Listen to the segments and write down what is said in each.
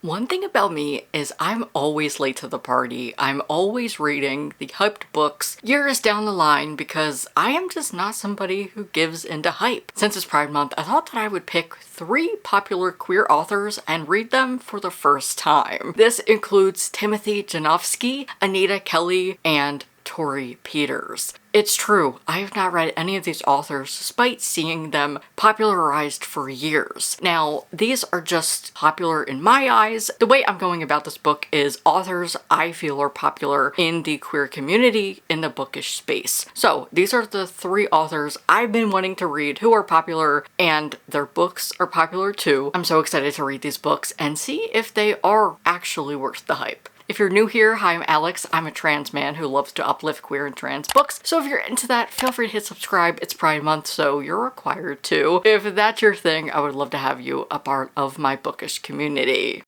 One thing about me is I'm always late to the party. I'm always reading the hyped books years down the line because I am just not somebody who gives into hype. Since it's Pride Month, I thought that I would pick 3 popular queer authors and read them for the first time. This includes Timothy Janofsky, Anita Kelly, and Tori Peters. It's true, I have not read any of these authors despite seeing them popularized for years. Now, these are just popular in my eyes. The way I'm going about this book is authors I feel are popular in the queer community in the bookish space. So these are the 3 authors I've been wanting to read who are popular, and their books are popular too. I'm so excited to read these books and see if they are actually worth the hype. If you're new here, hi, I'm Alex. I'm a trans man who loves to uplift queer and trans books. So if you're into that, feel free to hit subscribe. It's Pride Month, so you're required to. If that's your thing, I would love to have you a part of my bookish community.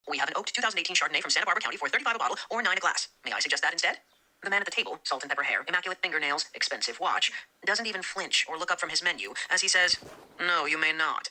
We have an oaked 2018 Chardonnay from Santa Barbara County for $35 a bottle or $9 a glass. May I suggest that instead? The man at the table, salt and pepper hair, immaculate fingernails, expensive watch, doesn't even flinch or look up from his menu as he says, "No, you may not."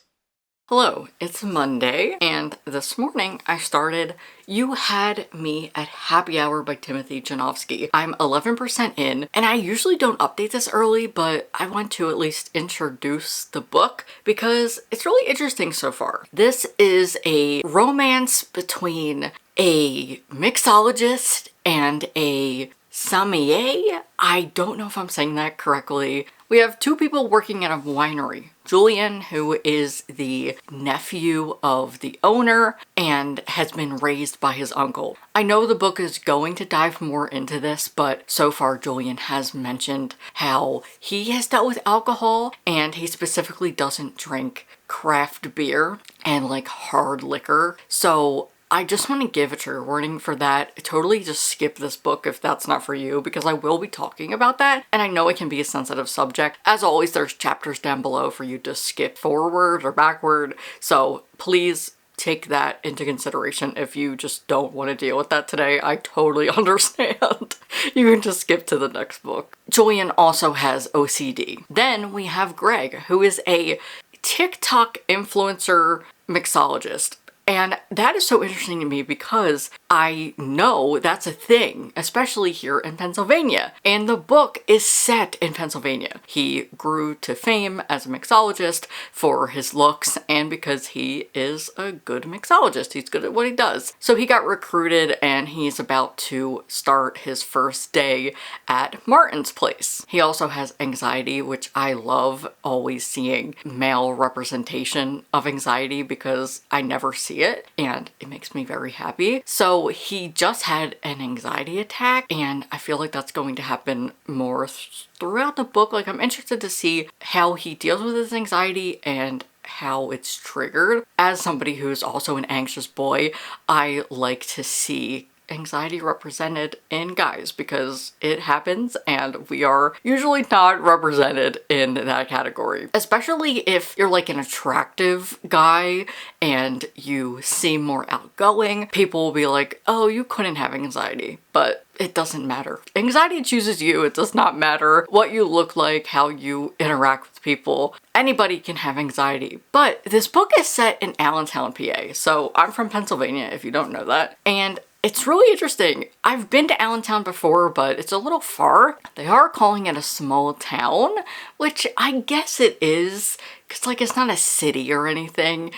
Hello, it's Monday, and this morning I started You Had Me at Happy Hour by Timothy Janofsky. I'm 11% in, and I usually don't update this early, but I want to at least introduce the book because it's really interesting so far. This is a romance between a mixologist and a sommelier. I don't know if I'm saying that correctly. We have 2 people working at a winery. Julian, who is the nephew of the owner and has been raised by his uncle. I know the book is going to dive more into this, but so far Julian has mentioned how he has dealt with alcohol and he specifically doesn't drink craft beer and like hard liquor. So I just want to give a trigger warning for that. Totally just skip this book if that's not for you, because I will be talking about that, and I know it can be a sensitive subject. As always, there's chapters down below for you to skip forward or backward, so please take that into consideration if you just don't want to deal with that today. I totally understand. You can just skip to the next book. Julian also has OCD. Then we have Greg, who is a TikTok influencer mixologist. And that is so interesting to me because I know that's a thing, especially here in Pennsylvania. And the book is set in Pennsylvania. He grew to fame as a mixologist for his looks and because he is a good mixologist. He's good at what he does. So he got recruited and he's about to start his first day at Martin's place. He also has anxiety, which I love always seeing male representation of anxiety because I never see it and it makes me very happy. So he just had an anxiety attack and I feel like that's going to happen more throughout the book. Like, I'm interested to see how he deals with his anxiety and how it's triggered. As somebody who's also an anxious boy, I like to see anxiety represented in guys because it happens and we are usually not represented in that category. Especially if you're like an attractive guy and you seem more outgoing, people will be like, oh, you couldn't have anxiety, but it doesn't matter. Anxiety chooses you. It does not matter what you look like, how you interact with people. Anybody can have anxiety. But this book is set in Allentown, PA. So I'm from Pennsylvania, if you don't know that. And it's really interesting. I've been to Allentown before, but it's a little far. They are calling it a small town, which I guess it is, because like it's not a city or anything.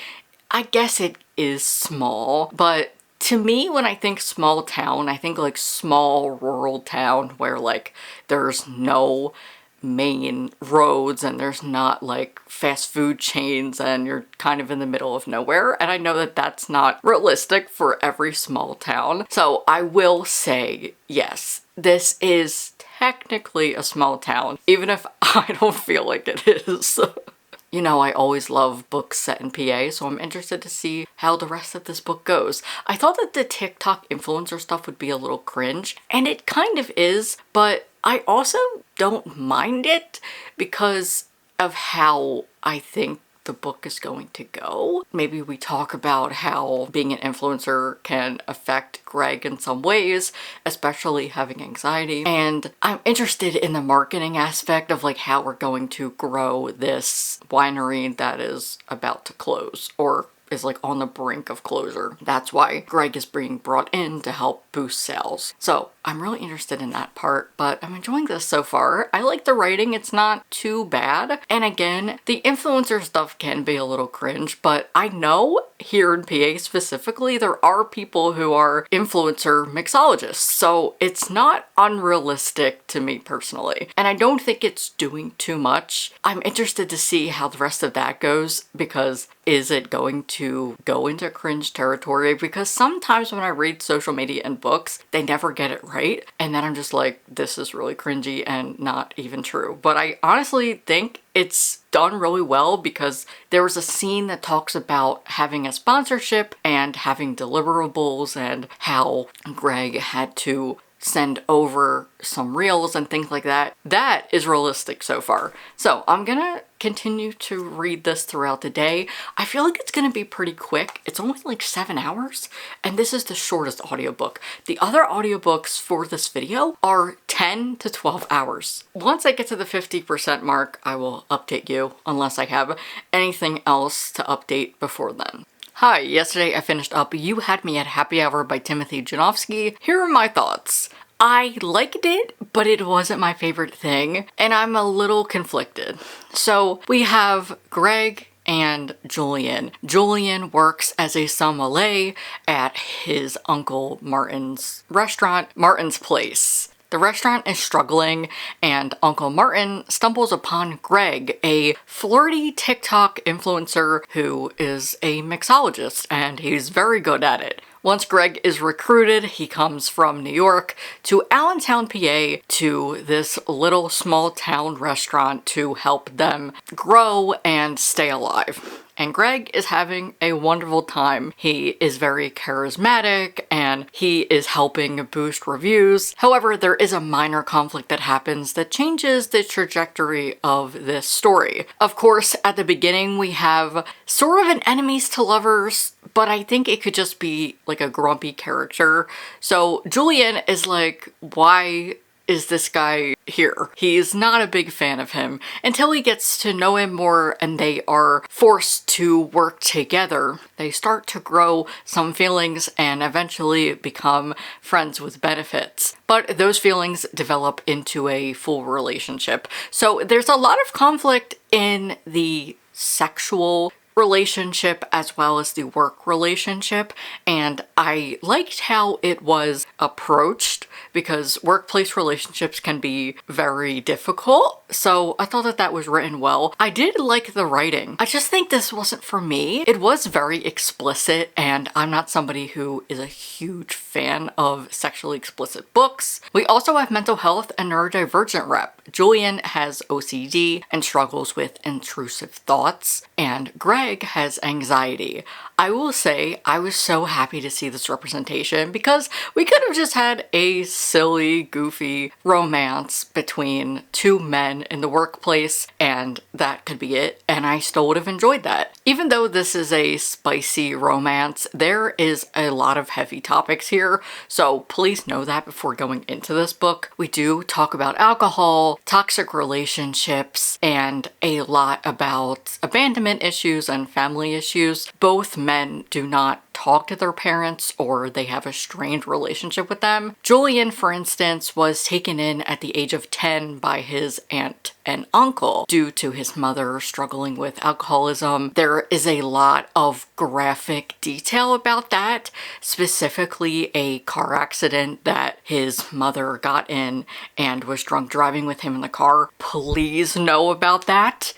I guess it is small, but to me, when I think small town, I think like small rural town where like there's no main roads and there's not like fast food chains and you're kind of in the middle of nowhere. And I know that that's not realistic for every small town. So I will say, yes, this is technically a small town, even if I don't feel like it is. You know, I always love books set in PA, so I'm interested to see how the rest of this book goes. I thought that the TikTok influencer stuff would be a little cringe, and it kind of is, but I also don't mind it because of how I think the book is going to go. Maybe we talk about how being an influencer can affect Greg in some ways, especially having anxiety. And I'm interested in the marketing aspect of like how we're going to grow this winery that is about to close or is like on the brink of closure. That's why Greg is being brought in to help boost sales. So I'm really interested in that part, but I'm enjoying this so far. I like the writing, it's not too bad. And again, the influencer stuff can be a little cringe, but I know here in PA specifically, there are people who are influencer mixologists. So it's not unrealistic to me personally. And I don't think it's doing too much. I'm interested to see how the rest of that goes, because is it going to go into cringe territory? Because sometimes when I read social media and books, they never get it right. And then I'm just like, this is really cringy and not even true. But I honestly think it's done really well, because there was a scene that talks about having a sponsorship and having deliverables and how Greg had to send over some reels and things like that. That is realistic so far. So I'm gonna continue to read this throughout the day. I feel like it's gonna be pretty quick. It's only like 7 hours, and this is the shortest audiobook. The other audiobooks for this video are 10 to 12 hours. Once I get to the 50% mark, I will update you, unless I have anything else to update before then. Hi, yesterday I finished up You Had Me at Happy Hour by Timothy Janofsky. Here are my thoughts. I liked it, but it wasn't my favorite thing, and I'm a little conflicted. So we have Greg and Julian. Julian works as a sommelier at his Uncle Martin's restaurant, Martin's Place. The restaurant is struggling, and Uncle Martin stumbles upon Greg, a flirty TikTok influencer who is a mixologist, and he's very good at it. Once Greg is recruited, he comes from New York to Allentown, PA, to this little small town restaurant to help them grow and stay alive. And Greg is having a wonderful time. He is very charismatic and he is helping boost reviews. However, there is a minor conflict that happens that changes the trajectory of this story. Of course, at the beginning we have sort of an enemies to lovers, but I think it could just be like a grumpy character. So Julian is like, why is this guy here? He's not a big fan of him until he gets to know him more and they are forced to work together. They start to grow some feelings and eventually become friends with benefits. But those feelings develop into a full relationship. So there's a lot of conflict in the sexual relationship as well as the work relationship, and I liked how it was approached, because workplace relationships can be very difficult, so I thought that that was written well. I did like the writing. I just think this wasn't for me. It was very explicit, and I'm not somebody who is a huge fan of sexually explicit books. We also have mental health and neurodivergent rep. Julian has OCD and struggles with intrusive thoughts, and Greg has anxiety. I will say I was so happy to see this representation, because we could have just had a silly, goofy romance between two men in the workplace and that could be it, and I still would have enjoyed that. Even though this is a spicy romance, there is a lot of heavy topics here, so please know that before going into this book. We do talk about alcohol, toxic relationships, and a lot about abandonment issues and family issues. Both men do not talk to their parents, or they have a strained relationship with them. Julian, for instance, was taken in at the age of 10 by his aunt and uncle due to his mother struggling with alcoholism. There is a lot of graphic detail about that, specifically a car accident that his mother got in and was drunk driving with him in the car. Please know about that.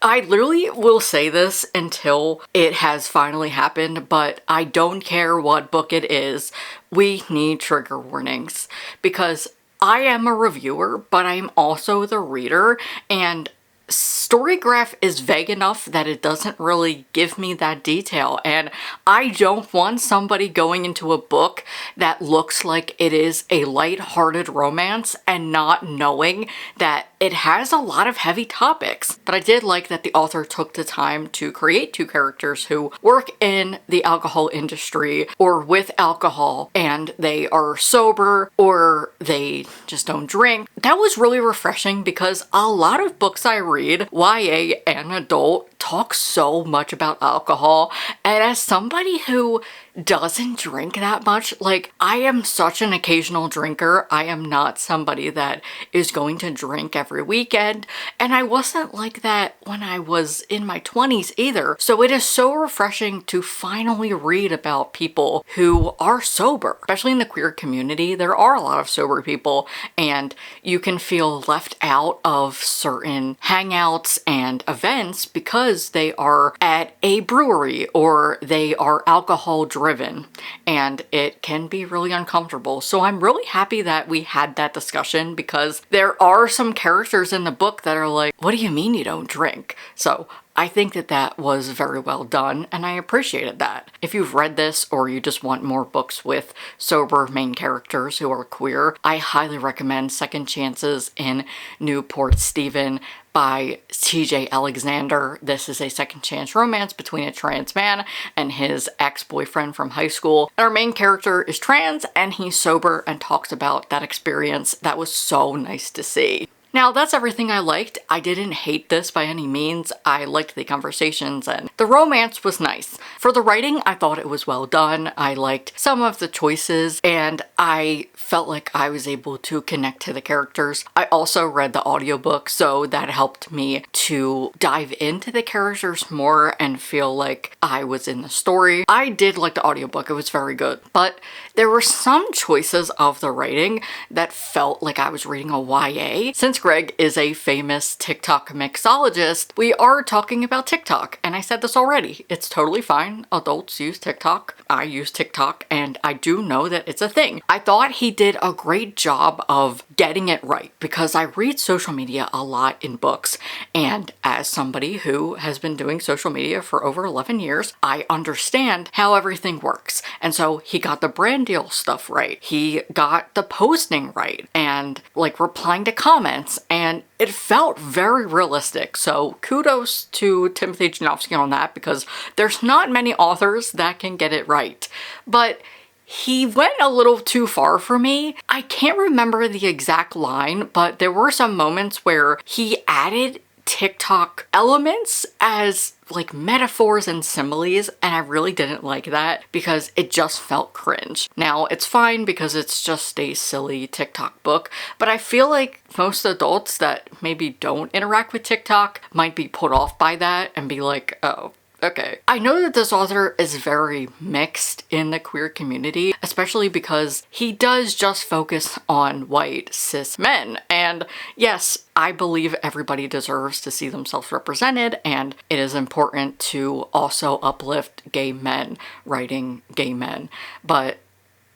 I literally will say this until it has finally happened, but I don't care what book it is. We need trigger warnings, because I am a reviewer, but I'm also the reader, and Storygraph is vague enough that it doesn't really give me that detail, and I don't want somebody going into a book that looks like it is a light-hearted romance and not knowing that it has a lot of heavy topics. But I did like that the author took the time to create two characters who work in the alcohol industry or with alcohol, and they are sober or they just don't drink. That was really refreshing, because a lot of books I read, YA and adult, talk so much about alcohol, and as somebody who doesn't drink that much, like, I am such an occasional drinker. I am not somebody that is going to drink every weekend, and I wasn't like that when I was in my 20s either. So it is so refreshing to finally read about people who are sober, especially in the queer community. There are a lot of sober people, and you can feel left out of certain hangouts and events because they are at a brewery or they are alcohol driven, and it can be really uncomfortable. So I'm really happy that we had that discussion, because there are some characters in the book that are like, what do you mean you don't drink? So I think that that was very well done, and I appreciated that. If you've read this or you just want more books with sober main characters who are queer, I highly recommend Second Chances in Newport Stephen by TJ Alexander. This is a second chance romance between a trans man and his ex-boyfriend from high school. Our main character is trans and he's sober and talks about that experience. That was so nice to see. Now, that's everything I liked. I didn't hate this by any means. I liked the conversations and the romance was nice. For the writing, I thought it was well done. I liked some of the choices and I felt like I was able to connect to the characters. I also read the audiobook, so that helped me to dive into the characters more and feel like I was in the story. I did like the audiobook. It was very good, but there were some choices of the writing that felt like I was reading a YA. Since Greg is a famous TikTok mixologist, we are talking about TikTok, and I said this already. It's totally fine. Adults use TikTok. I use TikTok, and I do know that it's a thing. I thought he did a great job of getting it right, because I read social media a lot in books, and as somebody who has been doing social media for over 11 years, I understand how everything works. And so he got the brand deal stuff right. He got the posting right, and like replying to comments, and it felt very realistic. So kudos to Timothy Janofsky on that, because there's not many authors that can get it right. But he went a little too far for me. I can't remember the exact line, but there were some moments where he added TikTok elements as like metaphors and similes, and I really didn't like that because it just felt cringe. Now, it's fine because it's just a silly TikTok book, but I feel like most adults that maybe don't interact with TikTok might be put off by that and be like, oh, okay. I know that this author is very mixed in the queer community, especially because he does just focus on white cis men. And yes, I believe everybody deserves to see themselves represented, and it is important to also uplift gay men writing gay men. But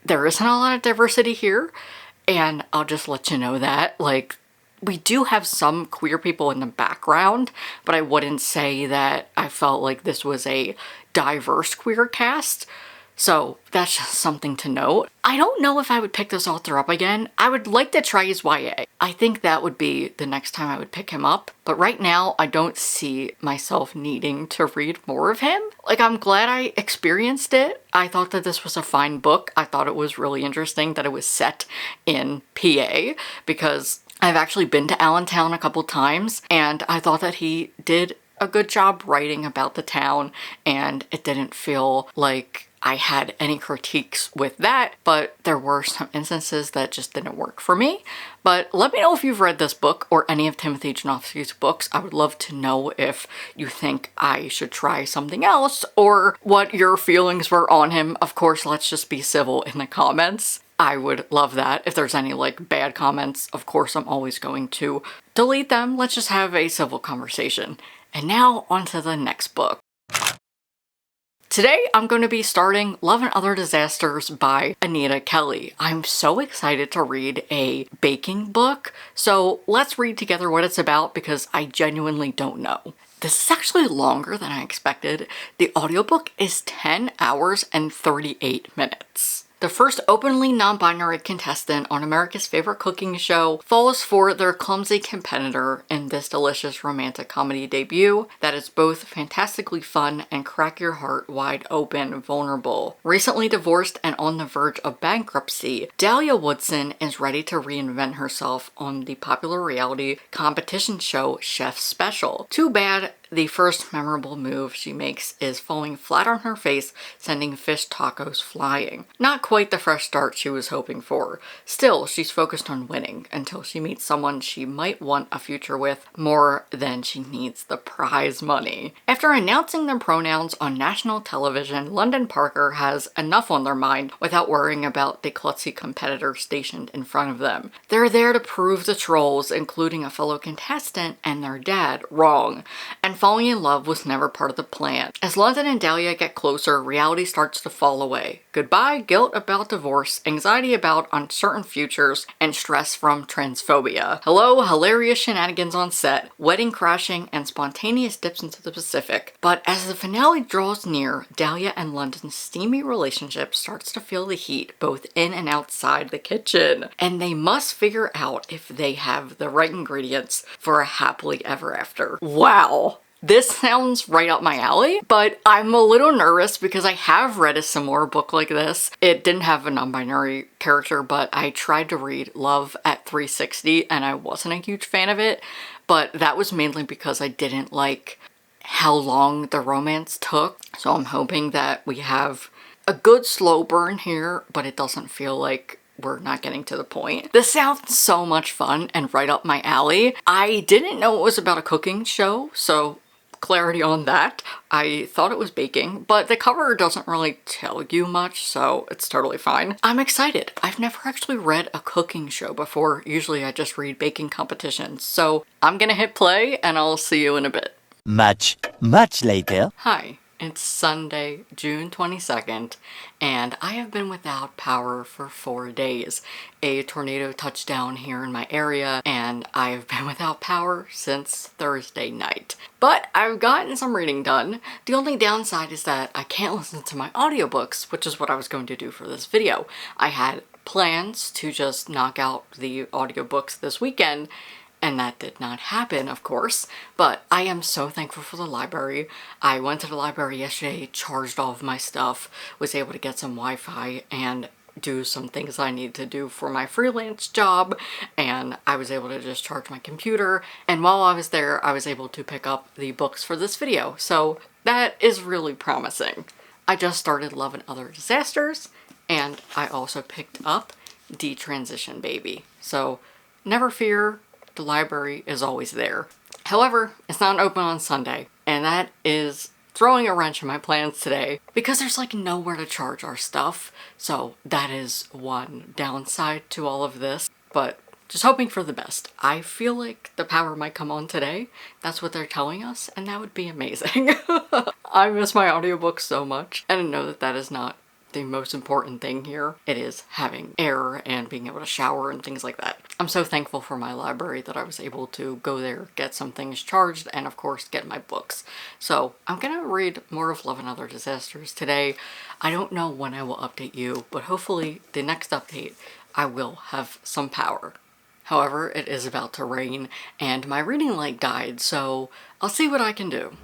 there isn't a lot of diversity here, and I'll just let you know that. Like, we do have some queer people in the background, but I wouldn't say that I felt like this was a diverse queer cast. So that's just something to note. I don't know if I would pick this author up again. I would like to try his YA. I think that would be the next time I would pick him up. But right now, I don't see myself needing to read more of him. Like, I'm glad I experienced it. I thought that this was a fine book. I thought it was really interesting that it was set in PA, because I've actually been to Allentown a couple times, and I thought that he did a good job writing about the town, and it didn't feel like I had any critiques with that, but there were some instances that just didn't work for me. But let me know if you've read this book or any of Timothy Janofsky's books. I would love to know if you think I should try something else or what your feelings were on him. Of course, let's just be civil in the comments. I would love that. If there's any like bad comments, of course, I'm always going to delete them. Let's just have a civil conversation. And now on to the next book. Today, I'm going to be starting Love and Other Disasters by Anita Kelly. I'm so excited to read a baking book, so let's read together what it's about because I genuinely don't know. This is actually longer than I expected. The audiobook is 10 hours and 38 minutes. The first openly non-binary contestant on America's favorite cooking show falls for their clumsy competitor in this delicious romantic comedy debut that is both fantastically fun and crack your heart wide open vulnerable. Recently divorced and on the verge of bankruptcy, Dahlia Woodson is ready to reinvent herself on the popular reality competition show Chef's Special. Too bad the first memorable move she makes is falling flat on her face, sending fish tacos flying. Not quite the fresh start she was hoping for. Still, she's focused on winning until she meets someone she might want a future with more than she needs the prize money. After announcing their pronouns on national television, London Parker has enough on their mind without worrying about the klutzy competitor stationed in front of them. They're there to prove the trolls, including a fellow contestant and their dad, wrong. And falling in love was never part of the plan. As London and Dahlia get closer, reality starts to fall away. Goodbye guilt about divorce, anxiety about uncertain futures, and stress from transphobia. Hello, hilarious shenanigans on set, wedding crashing, and spontaneous dips into the Pacific. But as the finale draws near, Dahlia and London's steamy relationship starts to feel the heat both in and outside the kitchen. And they must figure out if they have the right ingredients for a happily ever after. Wow. This sounds right up my alley, but I'm a little nervous because I have read a similar book like this. It didn't have a non-binary character, but I tried to read Love at 360 and I wasn't a huge fan of it, but that was mainly because I didn't like how long the romance took. So I'm hoping that we have a good slow burn here, but it doesn't feel like we're not getting to the point. This sounds so much fun and right up my alley. I didn't know it was about a cooking show, so clarity on that. I thought it was baking, but the cover doesn't really tell you much, so it's totally fine. I'm excited. I've never actually read a cooking show before. Usually I just read baking competitions. So I'm gonna hit play and I'll see you in a bit. Much later. Hi. It's Sunday, June 22nd, and I have been without power for 4 days. A tornado touched down here in my area, and I've been without power since Thursday night. But I've gotten some reading done. The only downside is that I can't listen to my audiobooks, which is what I was going to do for this video. I had plans to just knock out the audiobooks this weekend, and that did not happen, of course, but I am so thankful for the library. I went to the library yesterday, charged all of my stuff, was able to get some Wi-Fi and do some things I need to do for my freelance job, and I was able to just charge my computer, and while I was there, I was able to pick up the books for this video, so that is really promising. I just started Love and Other Disasters, and I also picked up Detransition, baby. So never fear, the library is always there. However, it's not open on Sunday, and that is throwing a wrench in my plans today because there's like nowhere to charge our stuff. So that is one downside to all of this, but just hoping for the best. I feel like the power might come on today. That's what they're telling us, and that would be amazing. I miss my audiobook so much, and I know that that is not the most important thing here. It is having air and being able to shower and things like that. I'm so thankful for my library that I was able to go there, get some things charged, and of course get my books. So I'm gonna read more of Love and Other Disasters today. I don't know when I will update you, but hopefully the next update I will have some power. However, it is about to rain and my reading light died, so I'll see what I can do.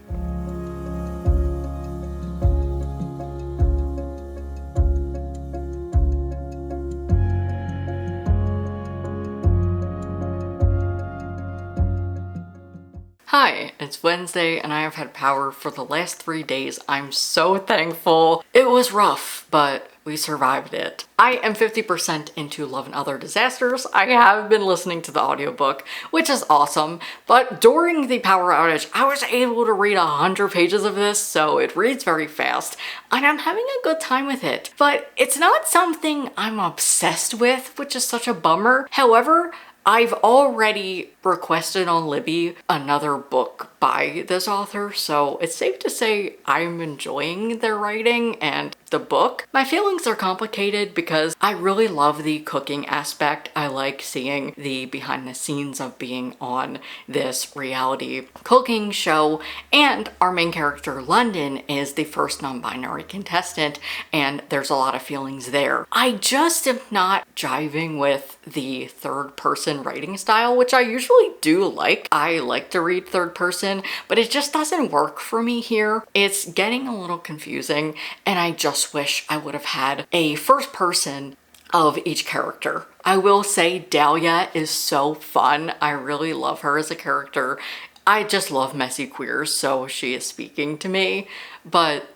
Hi, it's Wednesday and I have had power for the last 3 days. I'm so thankful. It was rough, but we survived it. I am 50% into Love and Other Disasters. I have been listening to the audiobook, which is awesome, but during the power outage, I was able to read 100 pages of this, so it reads very fast, and I'm having a good time with it. But it's not something I'm obsessed with, which is such a bummer. However, I've already requested on Libby another book by this author, so it's safe to say I'm enjoying their writing and the book. My feelings are complicated because I really love the cooking aspect. I like seeing the behind the scenes of being on this reality cooking show, and our main character London is the first non-binary contestant, and there's a lot of feelings there. I just am not jiving with the third person writing style, which I usually do like. I like to read third person, but it just doesn't work for me here. It's getting a little confusing, and I just wish I would have had a first person of each character. I will say Dahlia is so fun. I really love her as a character. I just love messy queers, so she is speaking to me. But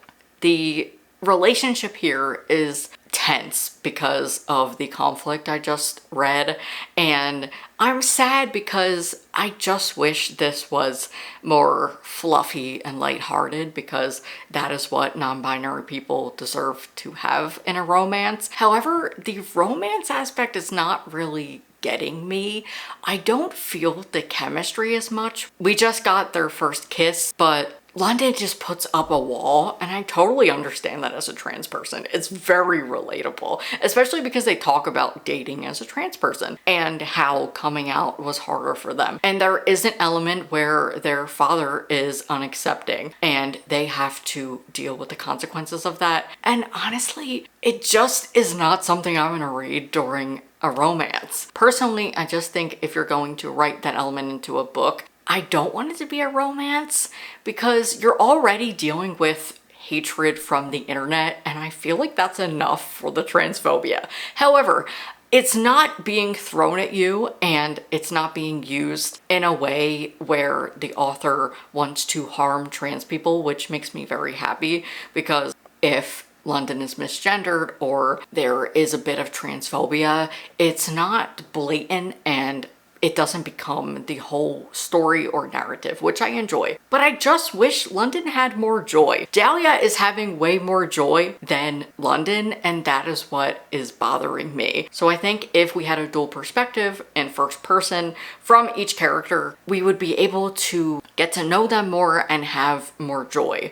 the relationship here is tense because of the conflict I just read, and I'm sad because I just wish this was more fluffy and lighthearted, because that is what non-binary people deserve to have in a romance. However, the romance aspect is not really getting me. I don't feel the chemistry as much. We just got their first kiss, but London just puts up a wall, and I totally understand that as a trans person. It's very relatable, especially because they talk about dating as a trans person and how coming out was harder for them. And there is an element where their father is unaccepting and they have to deal with the consequences of that. And honestly, it just is not something I'm gonna read during a romance. Personally, I just think if you're going to write that element into a book, I don't want it to be a romance, because you're already dealing with hatred from the internet, and I feel like that's enough for the transphobia. However, it's not being thrown at you, and it's not being used in a way where the author wants to harm trans people, which makes me very happy, because if London is misgendered or there is a bit of transphobia, it's not blatant and it doesn't become the whole story or narrative, which I enjoy. But I just wish London had more joy. Dahlia is having way more joy than London, and that is what is bothering me. So I think if we had a dual perspective in first person from each character, we would be able to get to know them more and have more joy.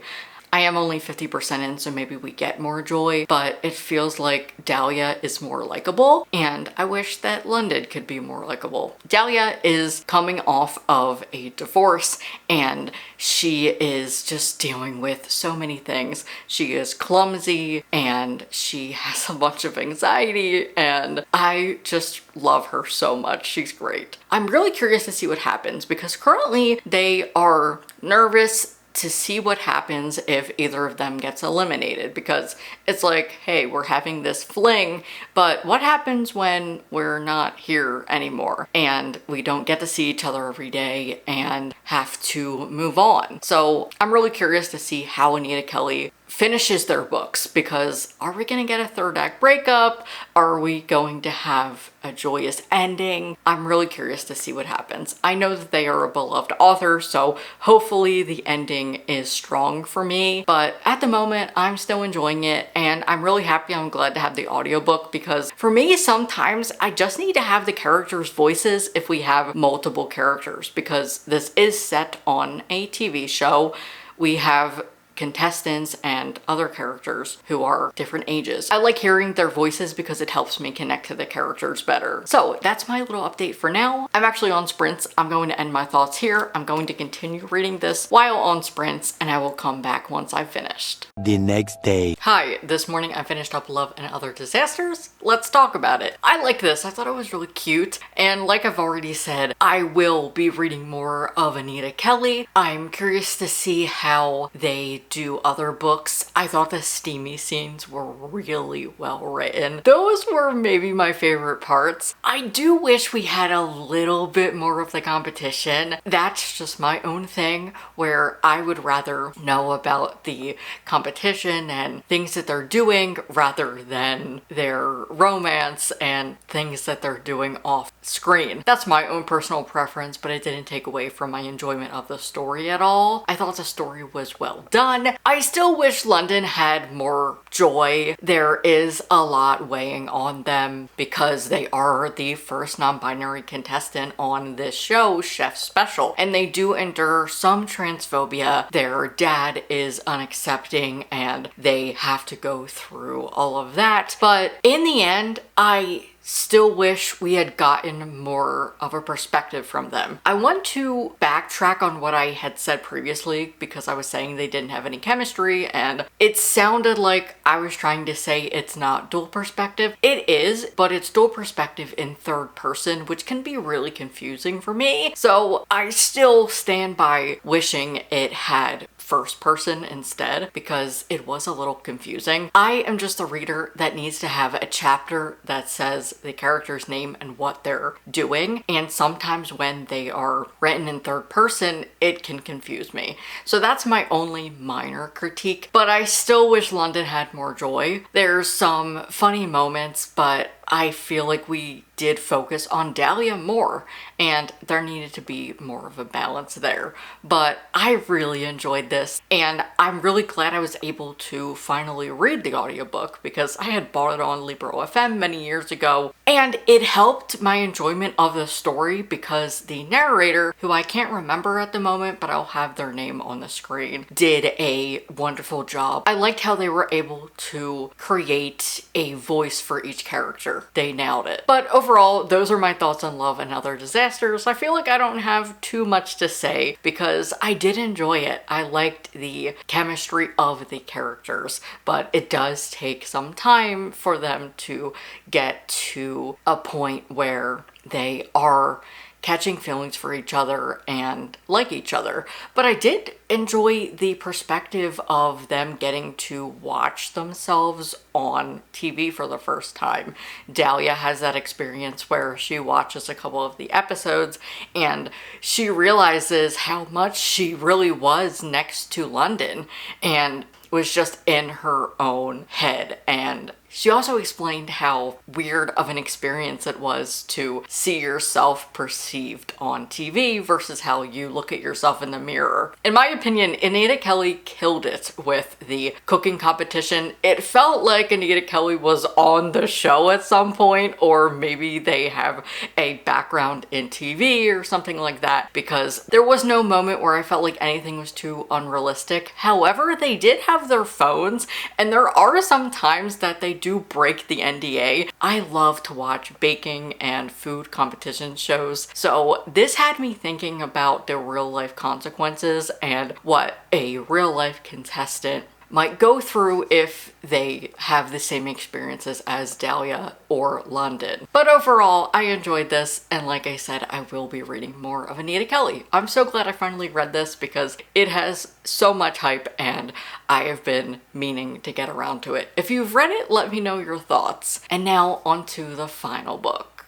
I am only 50% in, so maybe we get more joy, but it feels like Dahlia is more likable, and I wish that London could be more likable. Dahlia is coming off of a divorce, and she is just dealing with so many things. She is clumsy, and she has a bunch of anxiety, and I just love her so much. She's great. I'm really curious to see what happens, because currently they are nervous to see what happens if either of them gets eliminated, because it's like, hey, we're having this fling, but what happens when we're not here anymore and we don't get to see each other every day and have to move on? So I'm really curious to see how Anita Kelly finishes their books, because are we gonna get a third act breakup? Are we going to have a joyous ending? I'm really curious to see what happens. I know that they are a beloved author, so hopefully the ending is strong for me, but at the moment I'm still enjoying it, and I'm really happy. I'm glad to have the audiobook, because for me sometimes I just need to have the characters' voices if we have multiple characters, because this is set on a TV show. We have contestants and other characters who are different ages. I like hearing their voices because it helps me connect to the characters better. So that's my little update for now. I'm actually on sprints. I'm going to end my thoughts here. I'm going to continue reading this while on sprints, and I will come back once I've finished. The next day. Hi, this morning I finished up Love and Other Disasters. Let's talk about it. I like this. I thought it was really cute, and like I've already said, I will be reading more of Anita Kelly. I'm curious to see how they do other books. I thought the steamy scenes were really well written. Those were maybe my favorite parts. I do wish we had a little bit more of the competition. That's just my own thing, where I would rather know about the competition and things that they're doing rather than their romance and things that they're doing off screen. That's my own personal preference, but it didn't take away from my enjoyment of the story at all. I thought the story was well done. I still wish London had more joy. There is a lot weighing on them because they are the first non-binary contestant on this show, Chef Special, and they do endure some transphobia. Their dad is unaccepting and they have to go through all of that. But in the end, I still wish we had gotten more of a perspective from them. I want to backtrack on what I had said previously, because I was saying they didn't have any chemistry, and it sounded like I was trying to say it's not dual perspective. It is, but it's dual perspective in third person, which can be really confusing for me. So I still stand by wishing it had first person instead, because it was a little confusing. I am just a reader that needs to have a chapter that says the character's name and what they're doing, and sometimes when they are written in third person, it can confuse me. So that's my only minor critique, but I still wish London had more joy. There's some funny moments, but I feel like we did focus on Dahlia more, and there needed to be more of a balance there. But I really enjoyed this, and I'm really glad I was able to finally read the audiobook because I had bought it on Libro.fm many years ago, and it helped my enjoyment of the story because the narrator, who I can't remember at the moment, but I'll have their name on the screen, did a wonderful job. I liked how they were able to create a voice for each character. They nailed it. But overall, those are my thoughts on Love and Other Disasters. I feel like I don't have too much to say because I did enjoy it. I liked the chemistry of the characters, but it does take some time for them to get to a point where they are catching feelings for each other and like each other. But I did enjoy the perspective of them getting to watch themselves on TV for the first time. Dahlia has that experience where she watches a couple of the episodes and she realizes how much she really was next to London and was just in her own head. And she also explained how weird of an experience it was to see yourself perceived on TV versus how you look at yourself in the mirror. In my opinion, Anita Kelly killed it with the cooking competition. It felt like Anita Kelly was on the show at some point, or maybe they have a background in TV or something like that, because there was no moment where I felt like anything was too unrealistic. However, they did have their phones, and there are some times that they do break the NDA. I love to watch baking and food competition shows, so this had me thinking about the real life consequences and what a real life contestant might go through if they have the same experiences as Dahlia or London. But overall, I enjoyed this, and like I said, I will be reading more of Anita Kelly. I'm so glad I finally read this because it has so much hype and I have been meaning to get around to it. If you've read it, let me know your thoughts. And now on to the final book.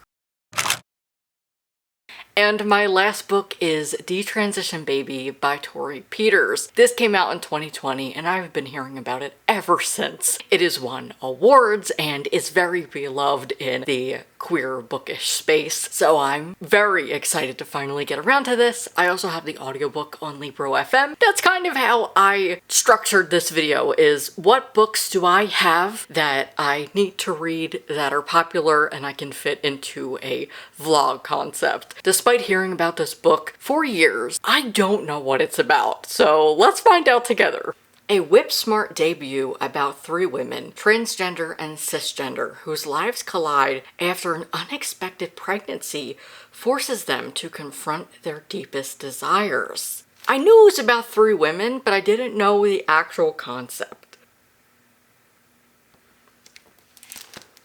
And my last book is Detransition Baby by Tori Peters. This came out in 2020 and I've been hearing about it ever since. It has won awards and is very beloved in the queer bookish space, so I'm very excited to finally get around to this. I also have the audiobook on Libro.fm. That's kind of how I structured this video, is what books do I have that I need to read that are popular and I can fit into a vlog concept. Despite hearing about this book for years, I don't know what it's about, so let's find out together. A whip-smart debut about three women, transgender and cisgender, whose lives collide after an unexpected pregnancy forces them to confront their deepest desires. I knew it was about three women, but I didn't know the actual concept.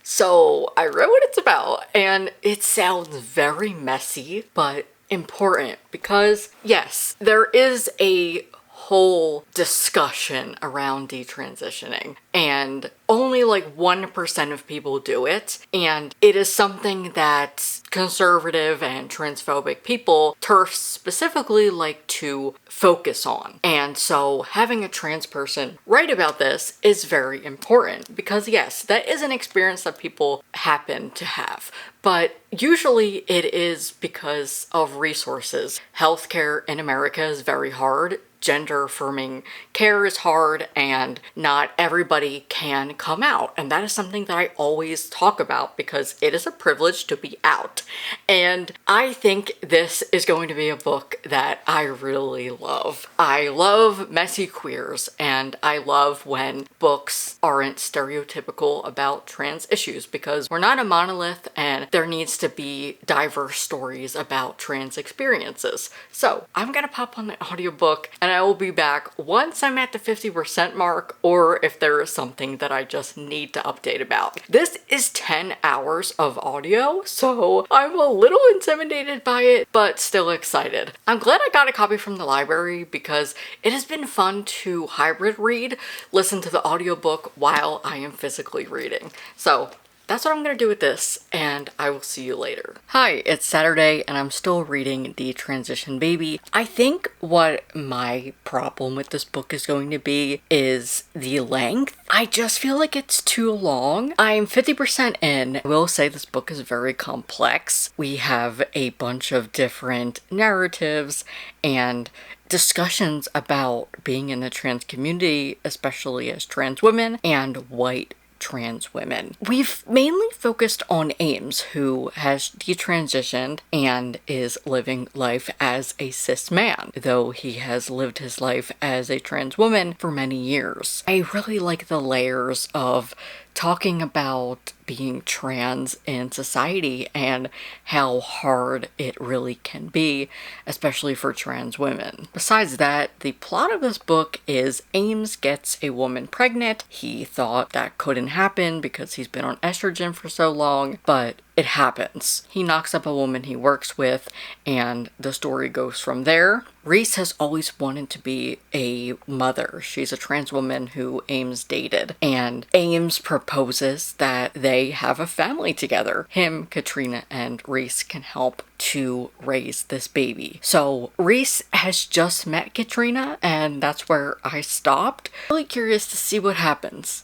So I wrote what it's about, and it sounds very messy, but important because, yes, there is a whole discussion around detransitioning, and only like 1% of people do it, and it is something that conservative and transphobic people, TERFs specifically, like to focus on. And so having a trans person write about this is very important because, yes, that is an experience that people happen to have, but usually it is because of resources. Healthcare in America is very hard. Gender affirming care is hard, and not everybody can come out. And that is something that I always talk about because it is a privilege to be out. And I think this is going to be a book that I really love. I love messy queers, and I love when books aren't stereotypical about trans issues because we're not a monolith and there needs to be diverse stories about trans experiences. So I'm gonna pop on the audiobook and I will be back once I'm at the 50% mark, or if there is something that I just need to update about. This is 10 hours of audio, so I'm a little intimidated by it, but still excited. I'm glad I got a copy from the library because it has been fun to hybrid read, listen to the audiobook while I am physically reading. So that's what I'm gonna do with this, and I will see you later. Hi, it's Saturday, and I'm still reading Detransition Baby. I think what my problem with this book is going to be is the length. I just feel like it's too long. I'm 50% in. I will say this book is very complex. We have a bunch of different narratives and discussions about being in the trans community, especially as trans women and white trans women. We've mainly focused on Ames, who has detransitioned and is living life as a cis man, though he has lived his life as a trans woman for many years. I really like the layers of talking about being trans in society and how hard it really can be, especially for trans women. Besides that, the plot of this book is Ames gets a woman pregnant. He thought that couldn't happen because he's been on estrogen for so long, but it happens. He knocks up a woman he works with, and the story goes from there. Reese has always wanted to be a mother. She's a trans woman who Ames dated, and Ames proposes that they have a family together. Him, Katrina, and Reese can help to raise this baby. So Reese has just met Katrina, and that's where I stopped. Really curious to see what happens.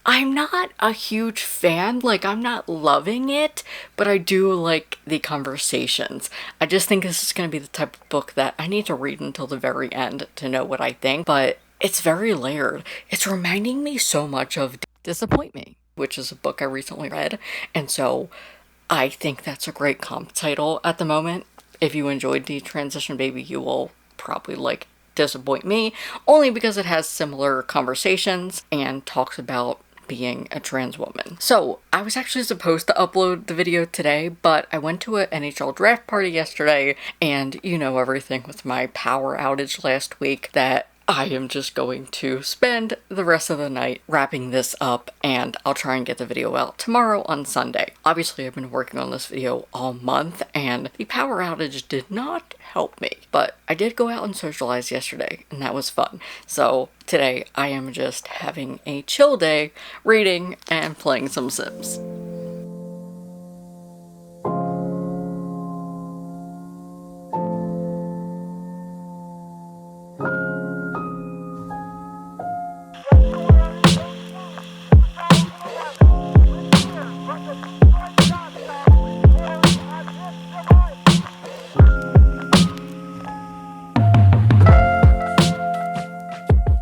I'm not a huge fan, like I'm not loving it, but I do like the conversations. I just think this is going to be the type of book that I need to read until the very end to know what I think, but it's very layered. It's reminding me so much of Disappoint Me, which is a book I recently read, and so I think that's a great comp title at the moment. If you enjoyed Detransition Baby, you will probably like Disappoint Me, only because it has similar conversations and talks about being a trans woman. So I was actually supposed to upload the video today, but I went to an NHL draft party yesterday, and you know everything with my power outage last week that I am just going to spend the rest of the night wrapping this up, and I'll try and get the video out tomorrow on Sunday. Obviously, I've been working on this video all month, and the power outage did not help me, but I did go out and socialize yesterday, and that was fun. So today, I am just having a chill day, reading and playing some Sims.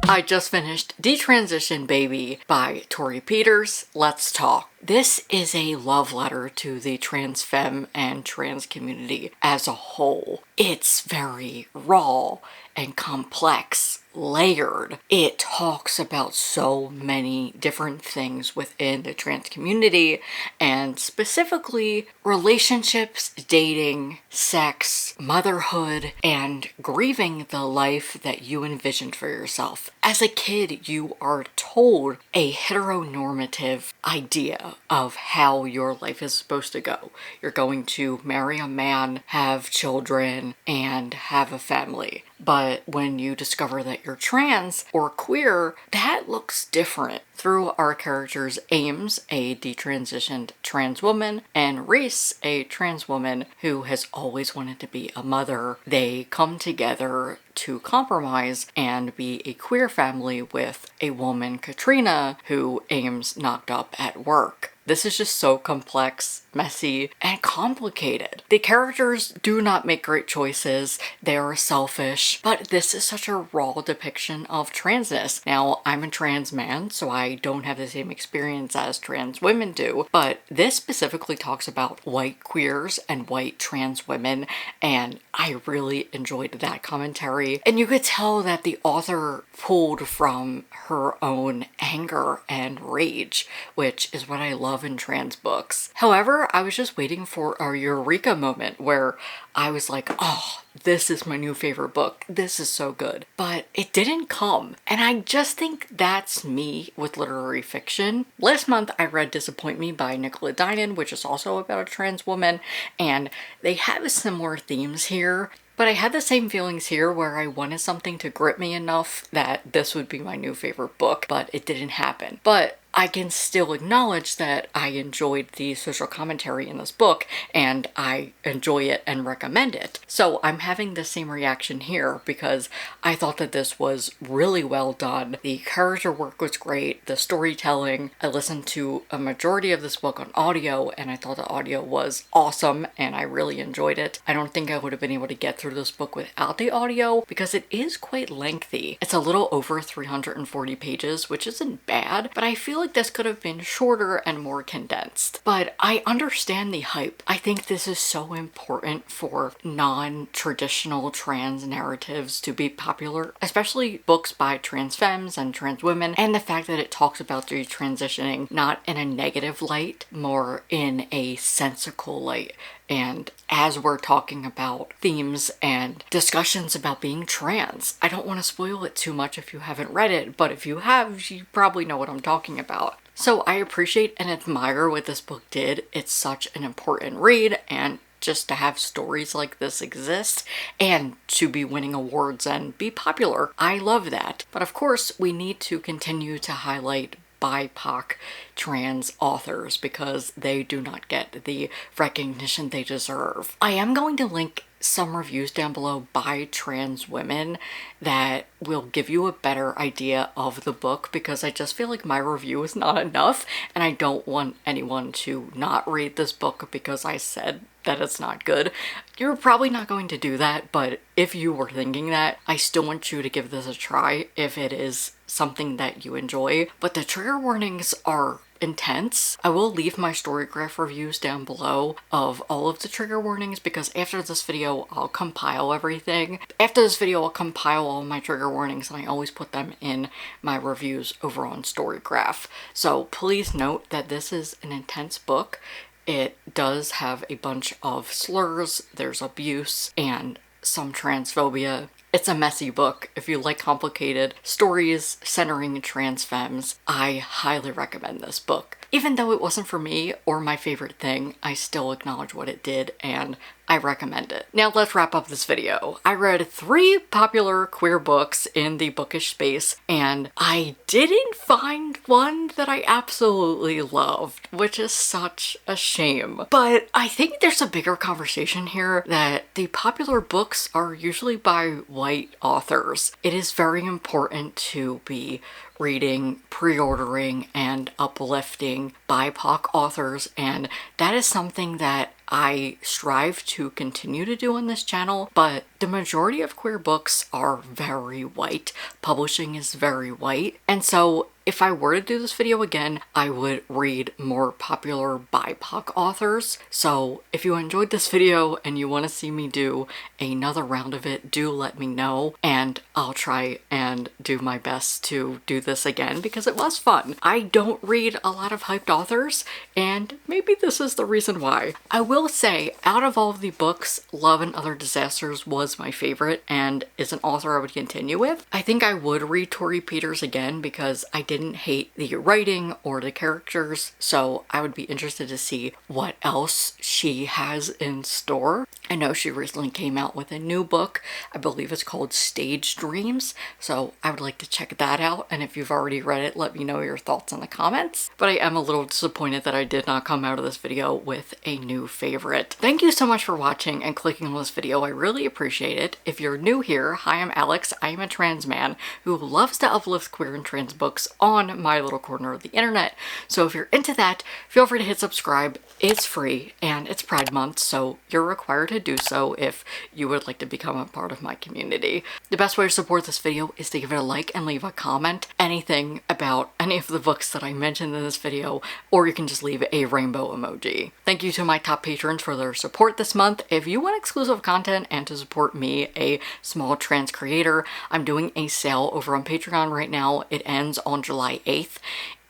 I just finished Detransition Baby by Tori Peters. Let's talk. This is a love letter to the trans femme and trans community as a whole. It's very raw and complex, layered. It talks about so many different things within the trans community, and specifically relationships, dating, sex, motherhood, and grieving the life that you envisioned for yourself. As a kid, you are told a heteronormative idea of how your life is supposed to go. You're going to marry a man, have children, and have a family. But when you discover that you're trans or queer, that looks different. Through our characters Ames, a detransitioned trans woman, and Reese, a trans woman who has always wanted to be a mother, they come together to compromise and be a queer family with a woman, Katrina, who Ames knocked up at work. This is just so complex, messy, and complicated. The characters do not make great choices. They are selfish, but this is such a raw depiction of transness. Now, I'm a trans man, so I don't have the same experience as trans women do, but this specifically talks about white queers and white trans women, and I really enjoyed that commentary. And you could tell that the author pulled from her own anger and rage, which is what I love in trans books. However, I was just waiting for a eureka moment where I was like, oh, this is my new favorite book. This is so good. But it didn't come. And I just think that's me with literary fiction. Last month, I read Disappoint Me by Nicola Dinan, which is also about a trans woman, and they have similar themes here. But I had the same feelings here where I wanted something to grip me enough that this would be my new favorite book, but it didn't happen. But I can still acknowledge that I enjoyed the social commentary in this book and I enjoy it and recommend it. So I'm having the same reaction here because I thought that this was really well done. The character work was great, the storytelling. I listened to a majority of this book on audio and I thought the audio was awesome and I really enjoyed it. I don't think I would have been able to get through this book without the audio because it is quite lengthy. It's a little over 340 pages, which isn't bad, but I feel like this could have been shorter and more condensed. But I understand the hype. I think this is so important for non-traditional trans narratives to be popular, especially books by trans femmes and trans women, and the fact that it talks about detransitioning not in a negative light, more in a sensical light. And as we're talking about themes and discussions about being trans, I don't want to spoil it too much if you haven't read it, but if you have, you probably know what I'm talking about. So I appreciate and admire what this book did. It's such an important read, and just to have stories like this exist and to be winning awards and be popular, I love that. But of course, we need to continue to highlight BIPOC trans authors because they do not get the recognition they deserve. I am going to link some reviews down below by trans women that will give you a better idea of the book because I just feel like my review is not enough and I don't want anyone to not read this book because I said that it's not good. You're probably not going to do that, but if you were thinking that, I still want you to give this a try if it is something that you enjoy. But the trigger warnings are intense. I will leave my Storygraph reviews down below of all of the trigger warnings because after this video I'll compile everything. After this video I'll compile all my trigger warnings and I always put them in my reviews over on Storygraph. So please note that this is an intense book. It does have a bunch of slurs, there's abuse, and some transphobia. It's a messy book. If you like complicated stories centering trans femmes, I highly recommend this book. Even though it wasn't for me or my favorite thing, I still acknowledge what it did and I recommend it. Now let's wrap up this video. I read 3 popular queer books in the bookish space and I didn't find one that I absolutely loved, which is such a shame. But I think there's a bigger conversation here that the popular books are usually by white authors. It is very important to be reading, pre-ordering, and uplifting BIPOC authors, and that is something that I strive to continue to do on this channel, but the majority of queer books are very white. Publishing is very white, and so if I were to do this video again, I would read more popular BIPOC authors. So if you enjoyed this video and you want to see me do another round of it, do let me know and I'll try and do my best to do this again because it was fun. I don't read a lot of hyped authors and maybe this is the reason why. I will say, out of all of the books, Love and Other Disasters was my favorite and is an author I would continue with. I think I would read Tori Peters again because I didn't hate the writing or the characters, so I would be interested to see what else she has in store. I know she recently came out with a new book. I believe it's called Stage Dreams, so I would like to check that out, and if you've already read it, let me know your thoughts in the comments. But I am a little disappointed that I did not come out of this video with a new favorite. Thank you so much for watching and clicking on this video. I really appreciate it. If you're new here, hi, I'm Alex. I am a trans man who loves to uplift queer and trans books on my little corner of the internet. So if you're into that, feel free to hit subscribe. It's free and it's Pride Month, so you're required to do so if you would like to become a part of my community. The best way to support this video is to give it a like and leave a comment, anything about any of the books that I mentioned in this video, or you can just leave a rainbow emoji. Thank you to my top patrons for their support this month. If you want exclusive content and to support me, a small trans creator, I'm doing a sale over on Patreon right now. It ends on July 8th.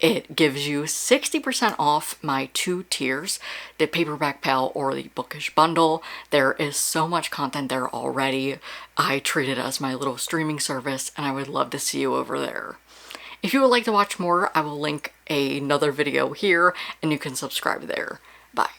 It gives you 60% off my 2 tiers, the paperback pal or the bookish bundle. There is so much content there already. I treat it as my little streaming service and I would love to see you over there. If you would like to watch more, I will link another video here and you can subscribe there. Bye.